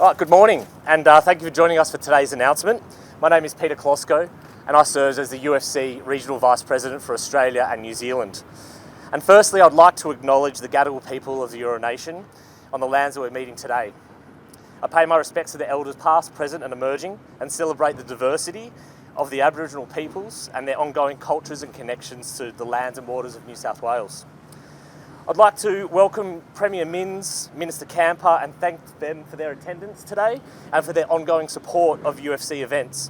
Right, good morning, and thank you for joining us for today's announcement. My name is Peter Klosko, and I serve as the UFC Regional Vice President for Australia and New Zealand. And firstly, I'd like to acknowledge the Gadigal people of the Eora Nation on the lands that we're meeting today. I pay my respects to the elders past, present and emerging, and celebrate the diversity of the Aboriginal peoples and their ongoing cultures and connections to the lands and waters of New South Wales. I'd like to welcome Premier Minns, Minister Camper, and thank them for their attendance today and for their ongoing support of UFC events.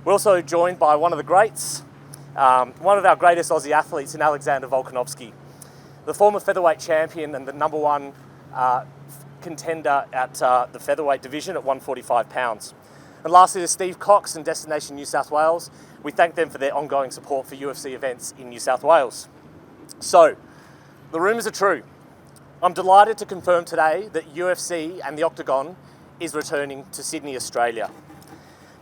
We're also joined by one of the greats, one of our greatest Aussie athletes in Alexander Volkanovski, the former featherweight champion and the number one contender at the featherweight division at 145 pounds. And lastly, to Steve Cox and Destination New South Wales, we thank them for their ongoing support for UFC events in New South Wales. So, the rumours are true. I'm delighted to confirm today that UFC and the Octagon is returning to Sydney, Australia.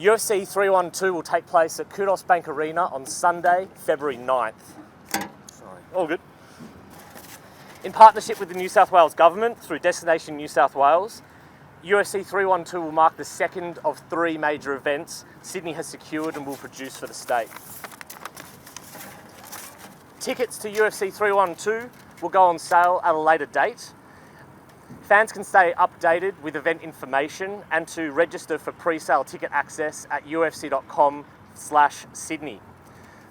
UFC 312 will take place at Qudos Bank Arena on Sunday, February 9th. Sorry. All good. In partnership with the New South Wales Government through Destination New South Wales, UFC 312 will mark the second of three major events Sydney has secured and will produce for the state. Tickets to UFC 312 will go on sale at a later date. Fans can stay updated with event information and to register for pre-sale ticket access at ufc.com/Sydney.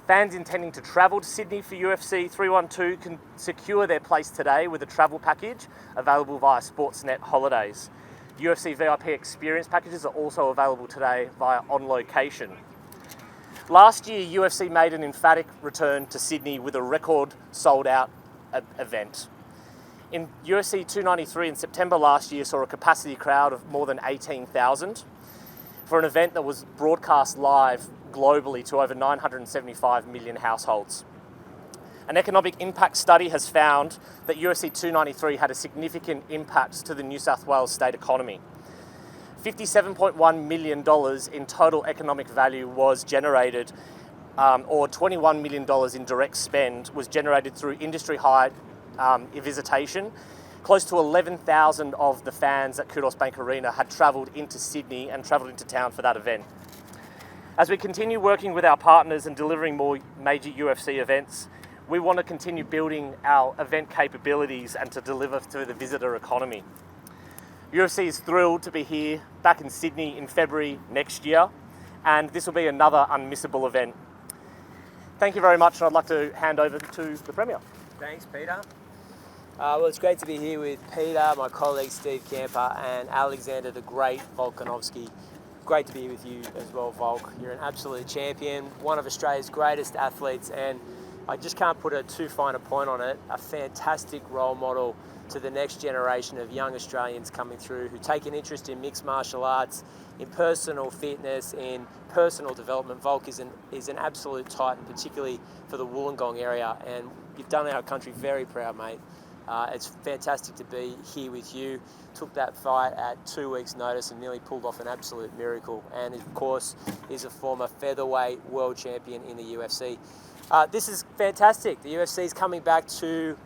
Fans intending to travel to Sydney for UFC 312 can secure their place today with a travel package available via Sportsnet Holidays. UFC VIP experience packages are also available today via On Location. Last year, UFC made an emphatic return to Sydney with a record sold-out event. In UFC 293 in September last year saw a capacity crowd of more than 18,000 for an event that was broadcast live globally to over 975 million households. An economic impact study has found that UFC 293 had a significant impact to the New South Wales state economy. $57.1 million in total economic value was generated, or $21 million in direct spend was generated through industry-high visitation. Close to 11,000 of the fans at Qudos Bank Arena had travelled into Sydney and travelled into town for that event. As we continue working with our partners and delivering more major UFC events, we want to continue building our event capabilities and to deliver to the visitor economy. UFC is thrilled to be here back in Sydney in February next year, and this will be another unmissable event. Thank you very much, and I'd like to hand over to the Premier. Thanks, Peter. Well, it's great to be here with Peter, my colleague Steve Camper, and Alexander the Great Volkanovski. Great to be with you as well, Volk. You're an absolute champion, one of Australia's greatest athletes, and I just can't put a too fine a point on it, a fantastic role model to the next generation of young Australians coming through who take an interest in mixed martial arts, in personal fitness, in personal development. Volk is an absolute titan, particularly for the Wollongong area, and you've done our country very proud, mate. It's fantastic to be here with you. Took that fight at 2 weeks' notice and nearly pulled off an absolute miracle, and of course is a former featherweight world champion in the UFC. This is fantastic. The UFC is coming back to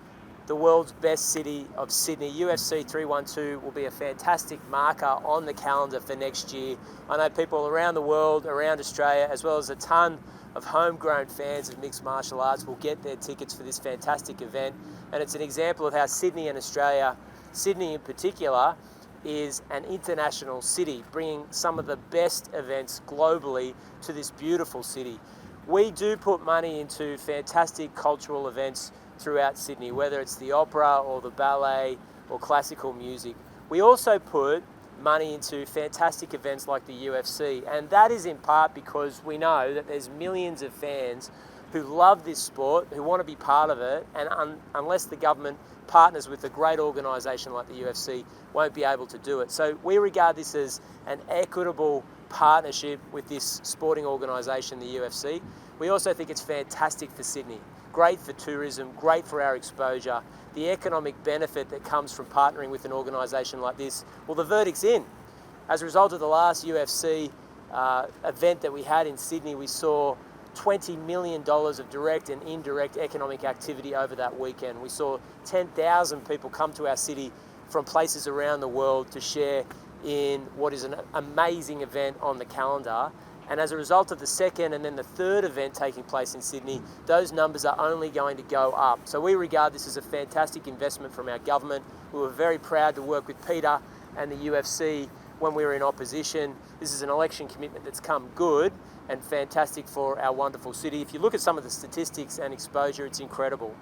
the world's best city of Sydney. UFC 312 will be a fantastic marker on the calendar for next year. I know people around the world, around Australia, as well as a ton of homegrown fans of mixed martial arts will get their tickets for this fantastic event. And it's an example of how Sydney and Australia, Sydney in particular, is an international city, bringing some of the best events globally to this beautiful city. We do put money into fantastic cultural events throughout Sydney, whether it's the opera or the ballet or classical music. We also put money into fantastic events like the UFC, and that is in part because we know that there's millions of fans who love this sport, who want to be part of it, and unless the government partners with a great organisation like the UFC, won't be able to do it. So we regard this as an equitable partnership with this sporting organisation, the UFC. We also think it's fantastic for Sydney. Great for tourism, great for our exposure. The economic benefit that comes from partnering with an organisation like this, well, the verdict's in. As a result of the last UFC event that we had in Sydney, we saw $20 million of direct and indirect economic activity over that weekend. We saw 10,000 people come to our city from places around the world to share in what is an amazing event on the calendar. And as a result of the second and then the third event taking place in Sydney, those numbers are only going to go up. So we regard this as a fantastic investment from our government. We were very proud to work with Peter and the UFC when we were in opposition. This is an election commitment that's come good and fantastic for our wonderful city. If you look at some of the statistics and exposure, it's incredible.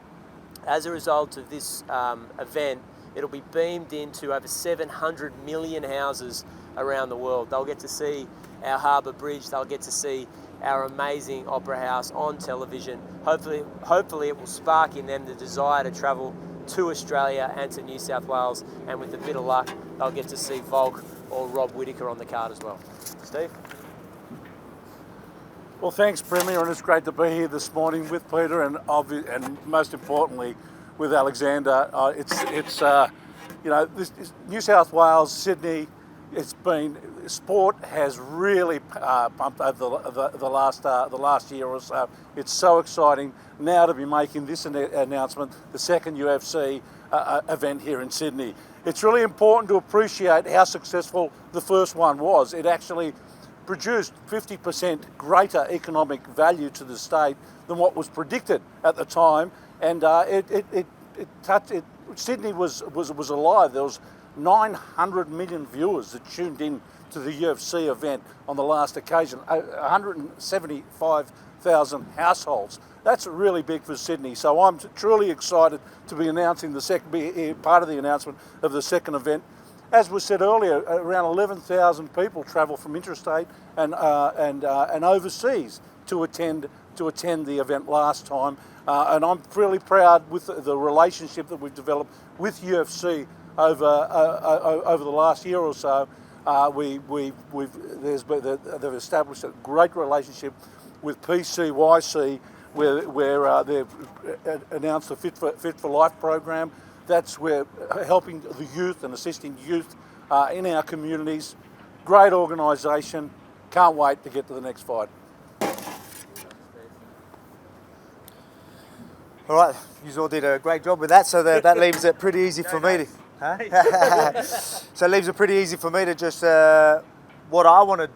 As a result of this event, it'll be beamed into over 700 million houses around the world. They'll get to see our harbour bridge, they'll get to see our amazing opera house on television. Hopefully it will spark in them the desire to travel to Australia and to New South Wales, and with a bit of luck, they'll get to see Volk or Rob Whittaker on the card as well. Steve? Well, thanks, Premier, and it's great to be here this morning with Peter and most importantly with Alexander. This New South Wales, Sydney. Sport has really pumped over the last year or so. It's so exciting now to be making this announcement, the second UFC event here in Sydney. It's really important to appreciate how successful the first one was. It actually produced 50% greater economic value to the state than what was predicted at the time, and Sydney was alive. There was 900 million viewers that tuned in to the UFC event on the last occasion, 175,000 households. That's really big for Sydney. So I'm truly excited to be announcing part of the announcement of the second event. As was said earlier, around 11,000 people travel from interstate and overseas to attend the event last time, and I'm really proud with the relationship that we've developed with UFC over the last year or so. They've established a great relationship with PCYC, where they've announced the Fit for Life program. That's where helping the youth and assisting youth in our communities. Great organisation. Can't wait to get to the next fight. All right, you all did a great job with that, so that leaves it pretty easy for me to. Huh? So it leaves it pretty easy for me to just. What I want to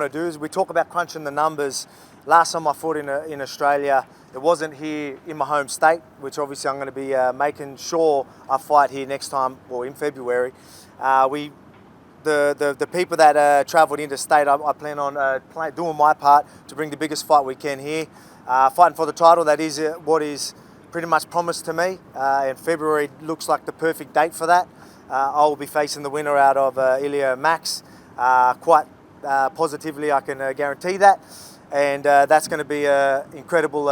do is we talk about crunching the numbers. Last time I fought in Australia, it wasn't here in my home state, which obviously I'm going to be making sure I fight here next time, or in February. The people that travelled interstate, I plan on doing my part to bring the biggest fight we can here. Fighting for the title, that is what is pretty much promised to me, and February looks like the perfect date for that. I will be facing the winner out of Ilya Max. Quite positively, I can guarantee that. And that's going to be an incredible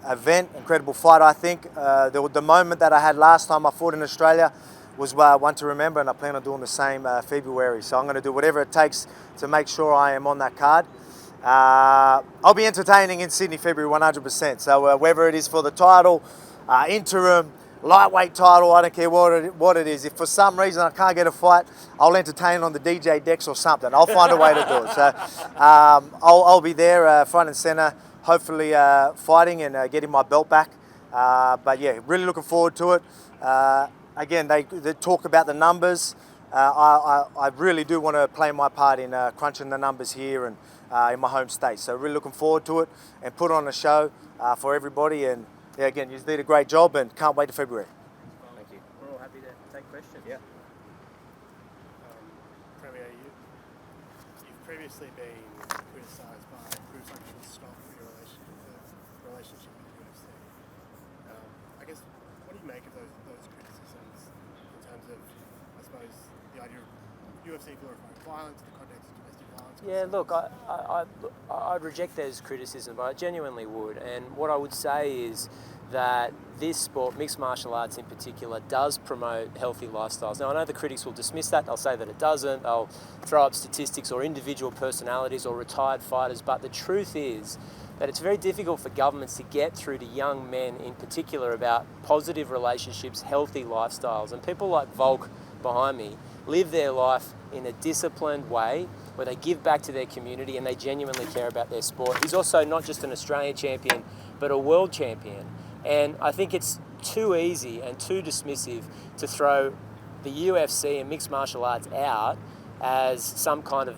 event, incredible fight, I think. The moment that I had last time I fought in Australia was one to remember, and I plan on doing the same February. So I'm going to do whatever it takes to make sure I am on that card. I'll be entertaining in Sydney, February, 100%. So whether it is for the title, interim, lightweight title, I don't care what it is. If for some reason I can't get a fight, I'll entertain on the DJ decks or something. I'll find a way to do it. So I'll be there front and centre, hopefully fighting and getting my belt back. But yeah, really looking forward to it. Again, they talk about the numbers. I really do want to play my part in crunching the numbers here and in my home state. So really looking forward to it and put on a show for everybody. And yeah, again, you did a great job and can't wait to February. Thank you. We're all happy to take questions. Yeah. Premier, you've previously been criticised by groups like Stop for your relationship with the UFC. I guess, what do you make of those criticisms in terms of, I suppose, the idea of UFC glorifying violence, the context of domestic violence? Yeah, look, I'd reject those criticisms, but I genuinely would. And what I would say is that this sport, mixed martial arts in particular, does promote healthy lifestyles. Now, I know the critics will dismiss that. They'll say that it doesn't. They'll throw up statistics or individual personalities or retired fighters. But the truth is that it's very difficult for governments to get through to young men in particular about positive relationships, healthy lifestyles. And people like Volk behind me live their life in a disciplined way where they give back to their community and they genuinely care about their sport. He's also not just an Australian champion, but a world champion. And I think it's too easy and too dismissive to throw the UFC and mixed martial arts out as some kind of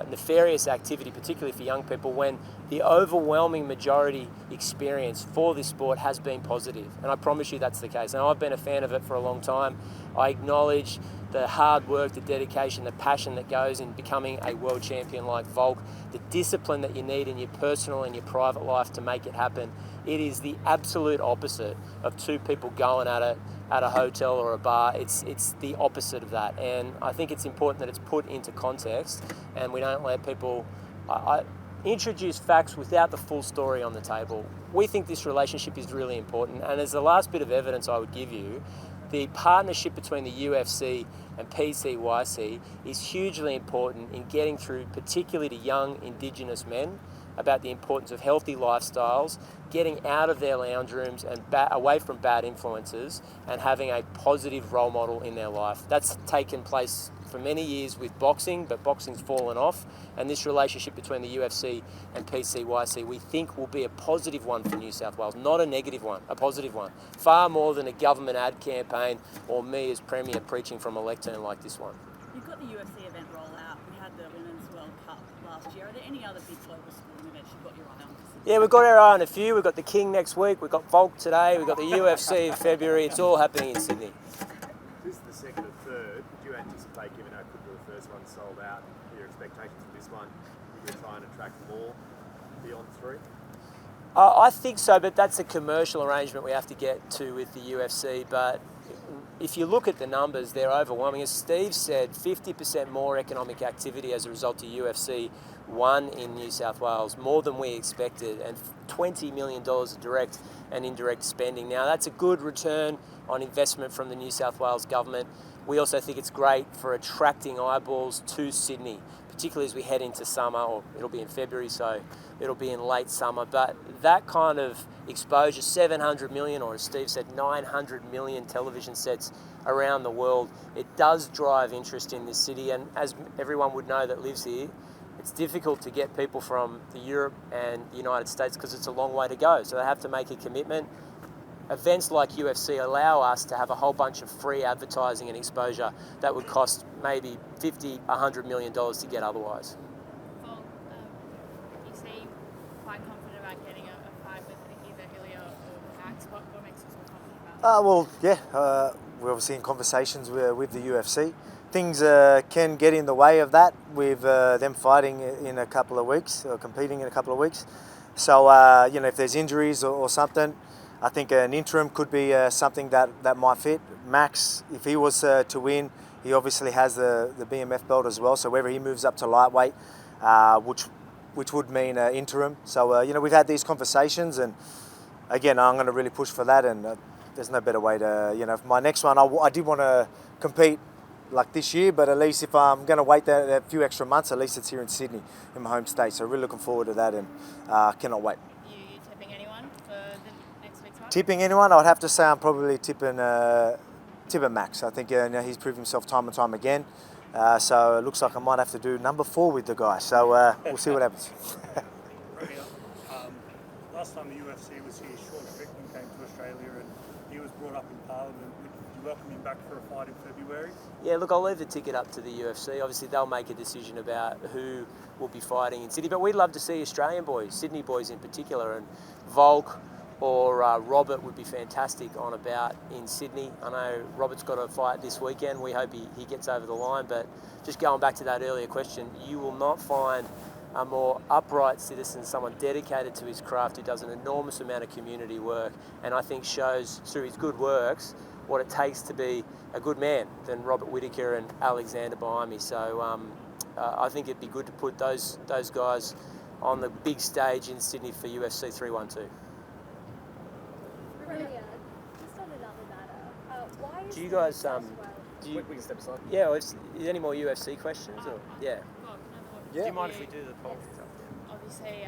nefarious activity, particularly for young people, when the overwhelming majority experience for this sport has been positive. And I promise you that's the case. Now, I've been a fan of it for a long time. I acknowledge the hard work, the dedication, the passion that goes in becoming a world champion like Volk, the discipline that you need in your personal and your private life to make it happen. It is the absolute opposite of two people going at it at a hotel or a bar. It's the opposite of that. And I think it's important that it's put into context and we don't let people introduce facts without the full story on the table. We think this relationship is really important. And as the last bit of evidence I would give you, the partnership between the UFC and PCYC is hugely important in getting through, particularly to young Indigenous men, about the importance of healthy lifestyles, getting out of their lounge rooms and away from bad influences and having a positive role model in their life. That's taken place for many years with boxing, but boxing's fallen off. And this relationship between the UFC and PCYC, we think will be a positive one for New South Wales, not a negative one, a positive one. Far more than a government ad campaign or me as Premier preaching from a lectern like this one. You've got the UFC event roll out. We had the Women's World Cup last year. Are there any other big global sporting events you've got your eye on? Yeah, we've got our eye on a few. We've got the King next week. We've got Volk today. We've got the UFC in February. It's all happening in Sydney. This is the second and third. Do you anticipate, given how quickly the first one sold out, your expectations for this one, you're going to try and attract more beyond three? I think so, but that's a commercial arrangement we have to get to with the UFC. But if you look at the numbers, they're overwhelming. As Steve said, 50% more economic activity as a result of UFC 1 in New South Wales, more than we expected, and $20 million of direct and indirect spending. Now, that's a good return on investment from the New South Wales government. We also think it's great for attracting eyeballs to Sydney, particularly as we head into summer, or it'll be in February, so it'll be in late summer. But that kind of exposure, 700 million, or as Steve said, 900 million television sets around the world, it does drive interest in this city. And as everyone would know that lives here, it's difficult to get people from the Europe and the United States because it's a long way to go. So they have to make a commitment. Events like UFC allow us to have a whole bunch of free advertising and exposure that would cost maybe $50, $100 million to get otherwise. Well, you seem quite confident about getting a fight with either Ilya or Max. What makes you so confident about that? We're obviously in conversations with the UFC. Things can get in the way of that with them fighting in a couple of weeks or competing in a couple of weeks. So, if there's injuries or something, I think an interim could be something that might fit. Max, if he was to win, he obviously has the BMF belt as well. So whether he moves up to lightweight, which would mean interim. So, we've had these conversations, and again, I'm going to really push for that. And there's no better way to, my next one, I did want to compete like this year, but at least if I'm going to wait that few extra months, at least it's here in Sydney, in my home state. So really looking forward to that, and cannot wait. You tipping anyone for the next week's fight? Tipping anyone? I would have to say I'm probably tipping Max. I think he's proved himself time and time again. So it looks like I might have to do number 4 with the guy. So we'll see what happens. Last time the UFC was here, Sean Strickland came to Australia and he was brought up in Parliament. Would you welcome him back for a fight in February? Yeah, look, I'll leave the ticket up to the UFC. Obviously, they'll make a decision about who will be fighting in Sydney. But we'd love to see Australian boys, Sydney boys in particular, and Volk or Robert would be fantastic on a bout in Sydney. I know Robert's got a fight this weekend. We hope he gets over the line. But just going back to that earlier question, you will not find a more upright citizen, someone dedicated to his craft who does an enormous amount of community work, and I think shows through his good works what it takes to be a good man than Robert Whittaker and Alexander behind me. So I think it'd be good to put those guys on the big stage in Sydney for UFC 312. Brilliant. Just on another matter, why is Do you guys We can step aside. Yeah, is there any more UFC questions? Or yeah. Do you mind if we do the poll? Obviously,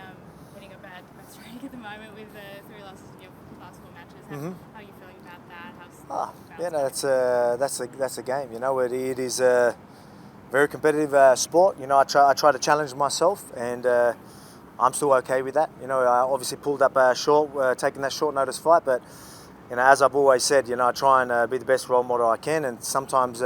hitting a bad streak at the moment with 3 losses in your last 4 matches. How are you feeling about that? That's a game. It is a very competitive sport. I try to challenge myself, and I'm still okay with that. I obviously pulled up taking that short notice fight, but as I've always said, I try and be the best role model I can, and sometimes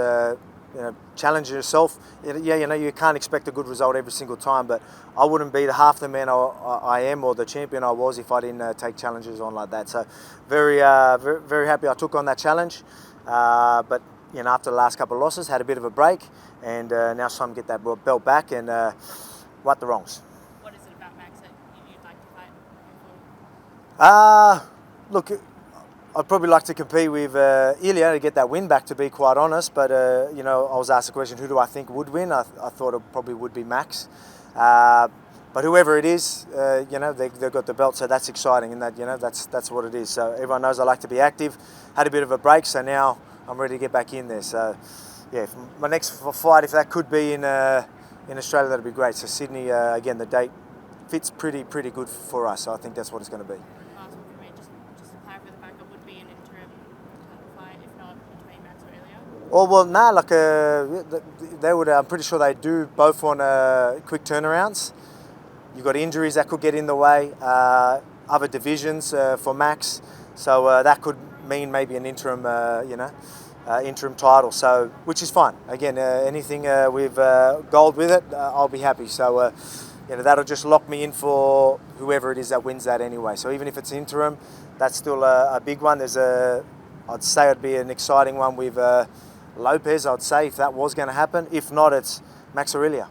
challenge yourself. Yeah, you can't expect a good result every single time, but I wouldn't be the half the man I am or the champion I was if I didn't take challenges on like that. So very happy I took on that challenge. But after the last couple of losses, had a bit of a break, and now it's time to get that belt back and right the wrongs. What is it about Max that you'd like to fight? Look, I'd probably like to compete with Ilya to get that win back, to be quite honest. But I was asked the question, who do I think would win? I thought it probably would be Max. But whoever it is, they've got the belt, so that's exciting, and that's what it is. So everyone knows I like to be active. Had a bit of a break, so now I'm ready to get back in there. So yeah, my next fight, if that could be in Australia, that'd be great. So Sydney, again, the date fits pretty good for us. So I think that's what it's going to be. Last one from me, just to clarify the fact, it would be an interim fight, if not between Max or Ilya. Oh well, they would. I'm pretty sure they do both on quick turnarounds. You've got injuries that could get in the way, other divisions for Max, so that could mean maybe an interim, interim title. So which is fine. Again, anything with gold with it, I'll be happy. So that'll just lock me in for whoever it is that wins that anyway. So even if it's interim, that's still a big one. I'd say it'd be an exciting one with Lopez. I'd say if that was going to happen. If not, it's Max or Ilya.